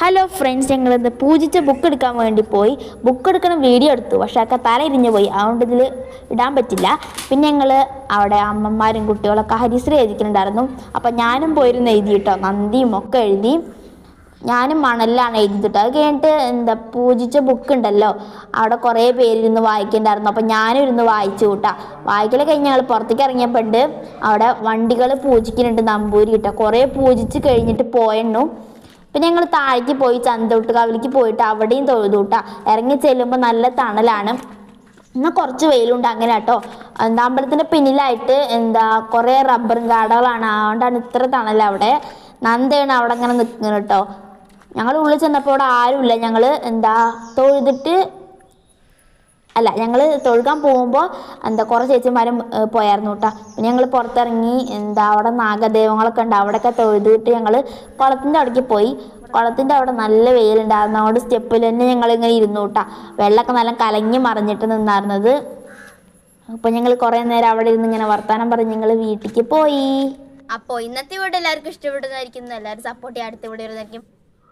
Hello friends, ഞങ്ങളിന്ന് പൂജിച്ച book എടുക്കാൻ വേണ്ടി പോയി. ബുക്ക് എടുക്കണ വീഡിയോ എടുത്തു, പക്ഷേ ഒക്കെ തല ഇരിഞ്ഞു പോയി. അതുകൊണ്ട് ഇതിൽ ഇടാൻ പറ്റില്ല. പിന്നെ ഞങ്ങൾ അവിടെ അമ്മമാരും കുട്ടികളൊക്കെ ഹരിശ്രീ എഴുതിക്കുന്നുണ്ടായിരുന്നു. അപ്പം ഞാനും പോയിരുന്നു എഴുതി കേട്ടോ. നന്ദിയും ഒക്കെ എഴുതി. ഞാനും മണലിലാണ് എഴുതിയിട്ട്. അത് കഴിഞ്ഞിട്ട് പൂജിച്ച ബുക്ക് ഉണ്ടല്ലോ, അവിടെ കുറേ പേരിരുന്ന് വായിക്കുന്നുണ്ടായിരുന്നു. അപ്പം ഞാനും ഇരുന്ന് വായിച്ചു കൂട്ടാ. വായിക്കൽ കഴിഞ്ഞ് ഞങ്ങൾ പുറത്തേക്ക് ഇറങ്ങിയപ്പോൾ ഉണ്ട് അവിടെ വണ്ടികൾ പൂജിക്കുന്നുണ്ട്, നമ്പൂരി കിട്ടുക. കുറേ പൂജിച്ച് കഴിഞ്ഞിട്ട് പോയെണ്ണു. പിന്നെ ഞങ്ങൾ താഴേക്ക് പോയി ചന്തോട്ടുകാവിലേക്ക് പോയിട്ട് അവിടെയും തൊഴുതൂട്ടാ. ഇറങ്ങി ചെല്ലുമ്പോൾ നല്ല തണലാണ്. എന്നാൽ കുറച്ച് വെയിലുണ്ട്. അങ്ങനെ കേട്ടോ. അമ്പലത്തിൻ്റെ പിന്നിലായിട്ട് കുറേ റബ്ബറും കാടുകളാണ്. അതുകൊണ്ടാണ് ഇത്ര തണൽ. അവിടെ നന്ദയാണ് അവിടെ അങ്ങനെ നിൽക്കുന്നത് കേട്ടോ. ഞങ്ങൾ ഉള്ളിൽ ചെന്നപ്പോൾ അവിടെ ആരുമില്ല. ഞങ്ങൾ തൊഴുതിട്ട് ഞങ്ങൾ തൊഴുകാൻ പോകുമ്പോൾ കുറേ ചേച്ചിമാരും പോയായിരുന്നു കേട്ടോ. പിന്നെ ഞങ്ങൾ പുറത്തിറങ്ങി അവിടെ നാഗദൈവങ്ങളൊക്കെ ഉണ്ട്. അവിടെയൊക്കെ തൊഴുതിട്ട് ഞങ്ങൾ കുളത്തിൻ്റെ അവിടേക്ക് പോയി. കുളത്തിൻ്റെ അവിടെ നല്ല വെയിലുണ്ടായിരുന്നു. അതുകൊണ്ട് സ്റ്റെപ്പിൽ തന്നെ ഞങ്ങളിങ്ങനെ ഇരുന്നു കേട്ടോ. വെള്ളമൊക്കെ നല്ല കലങ്ങി മറിഞ്ഞിട്ട് നിന്നായിരുന്നത്. അപ്പോൾ ഞങ്ങൾ കുറേ നേരം അവിടെ ഇരുന്ന് ഇങ്ങനെ വർത്താനം പറഞ്ഞ് ഞങ്ങൾ വീട്ടിലേക്ക് പോയി. അപ്പോൾ ഇന്നത്തെ വീഡിയോ എല്ലാവർക്കും ഇഷ്ടപ്പെടുന്നതായിരിക്കും. എല്ലാവരും സപ്പോർട്ട് ചെയ്യാൻ അടുത്ത വീഡിയോ ആയിരിക്കും.